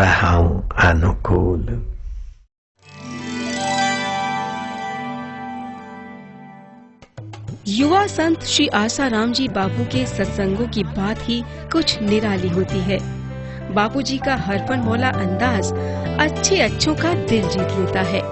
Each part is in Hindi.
रहाऊं अनुकूल। युवा संत श्री आसाराम जी बापू के सत्संगों की बात ही कुछ निराली होती है। बापूजी का हरफन मौला अंदाज अच्छों का दिल जीत लेता है।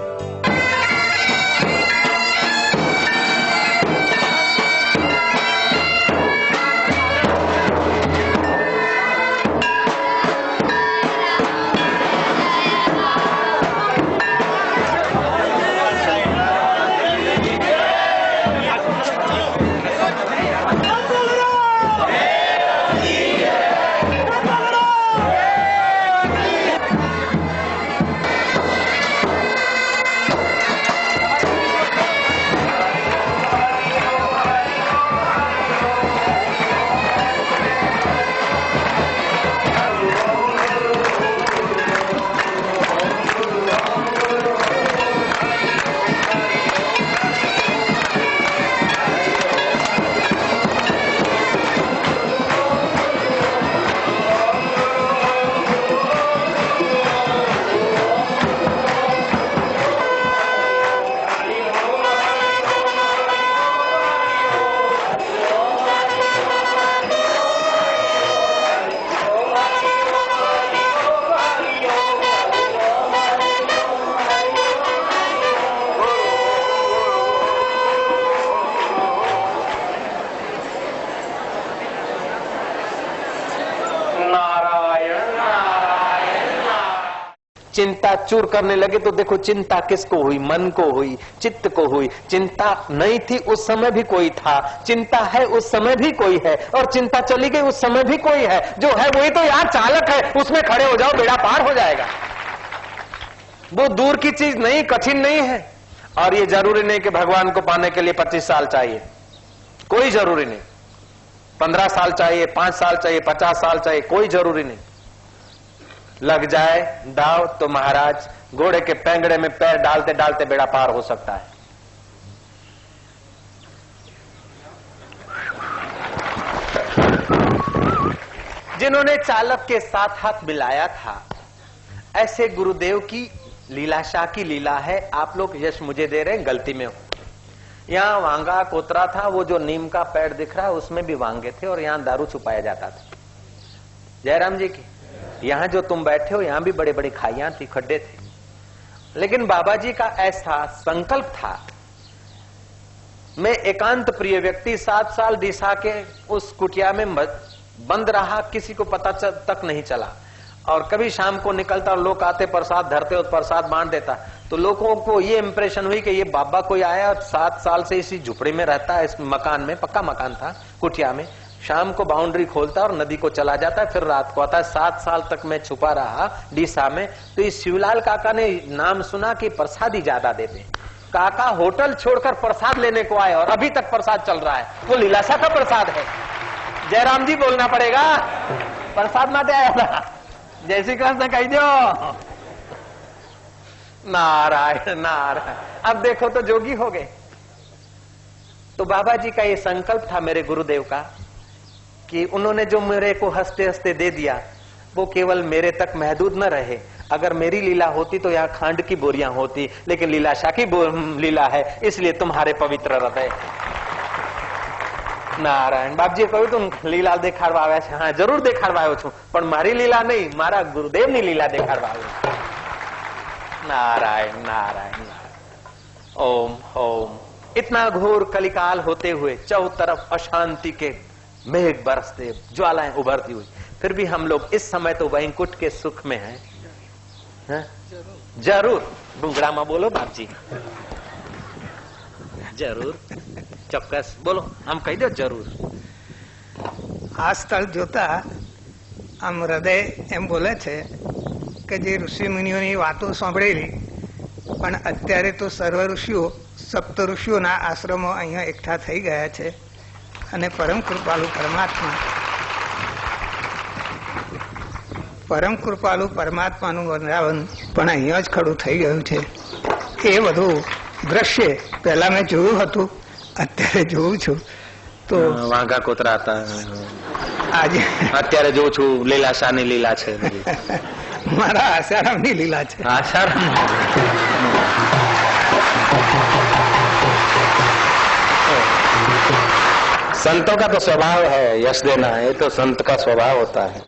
चिंता चूर करने लगे तो देखो चिंता किसको हुई, मन को हुई, चित्त को हुई। चिंता नहीं थी उस समय भी कोई था, चिंता है उस समय भी कोई है, और चिंता चली गई उस समय भी कोई है। जो है वही तो यार चालक है, उसमें खड़े हो जाओ, बेड़ा पार हो जाएगा। वो दूर की चीज नहीं, कठिन नहीं है। और ये जरूरी नहीं कि भगवान को पाने के लिए 25 साल चाहिए, कोई जरूरी नहीं। 15 साल चाहिए, 5 साल चाहिए, 50 साल चाहिए, कोई जरूरी नहीं। लग जाए दाव तो महाराज घोड़े के पैंगड़े में पैर डालते डालते बेड़ा पार हो सकता है। जिन्होंने चालक के साथ हाथ मिलाया था, ऐसे गुरुदेव की लीलाशाह की लीला है। आप लोग यश मुझे दे रहे हैं, गलती में हो। यहाँ वांगा कोतरा था, वो जो नीम का पेड़ दिख रहा है उसमें भी वांगे थे, और यहाँ दारू छुपाया जाता था। जयराम जी की यहाँ जो तुम बैठे हो, यहाँ भी बड़े बड़े खाइयां थी, खड्डे थे। लेकिन बाबा जी का ऐसा संकल्प था, मैं एकांत प्रिय व्यक्ति 7 साल दिशा के उस कुटिया में बंद रहा, किसी को पता तक नहीं चला। और कभी शाम को निकलता और लोग आते, प्रसाद धरते और प्रसाद बांट देता, तो लोगों को ये इंप्रेशन हुई कि ये बाबा कोई आया और 7 साल से इसी झुपड़ी में रहता है, इस मकान में, पक्का मकान था कुटिया में। शाम को बाउंड्री खोलता और नदी को चला जाता है, फिर रात को आता है। 7 साल तक मैं छुपा रहा डीसा में। तो इस शिवलाल काका ने नाम सुना कि प्रसादी ज्यादा देते। काका होटल छोड़कर प्रसाद लेने को आए, और अभी तक प्रसाद चल रहा है। वो लीलाशाह का प्रसाद है। जयराम जी बोलना पड़ेगा, प्रसाद माटे आया था। जय श्री कृष्ण कह दो। नारायण नारायण। अब देखो तो जोगी हो गए। तो बाबा जी का ये संकल्प था मेरे गुरुदेव का, कि उन्होंने जो मेरे को हंसते हंसते दे दिया, वो केवल मेरे तक महदूद न रहे। अगर मेरी लीला होती तो यहाँ खांड की बोरियां होती, लेकिन लीलाशाह की लीला है, इसलिए तुम्हारे पवित्र हृदय। नारायण। बापजी कहूं तुम लीला देखाड़वा छे? हाँ जरूर देखाड़वायो छू, पण मारी लीला नहीं, मारा गुरुदेव नी लीला देखाड़वायो। नारायण नारायण नारायण। ओम ओम। इतना घोर कलिकाल होते हुए चौतरफ अशांति के मेघ बरसते, ज्वालाएं उभरती हुई, फिर भी हम लोग इस समय तो वैकुंठ के सुख में हैं। है? जरूर डूंगरा में बोलो बाप जी, जरूर ચોક્કસ બોલો, આમ કહી દો જरूर। આ સ્થળ જોતા આમ હૃદય એમ બોલે છે કે જે ઋષિ મુનિઓની વાતો સાંભળેલી, પણ અત્યારે તો સર્વ ઋષિઓ, સપ્ત ઋષિઓના આશ્રમો અહીંયા એકઠા થઈ ગયા છે, અને પરમ કૃપાલુ પરમાત્માનું વૃંદાવન પણ અહીંયા જ ખડું થઈ ગયું છે। એ બધું દ્રશ્ય પહેલા મેં જોયું હતું, અત્યારે જોઉં છું તો વાંગા કોતરા હતા, આજે અત્યારે જોઉં છું લીલાશાહની લીલા છે। મારા આસારામની લીલા છે. आसाराम संतों का तो स्वभाव है यश देना, ये तो संत का स्वभाव होता है.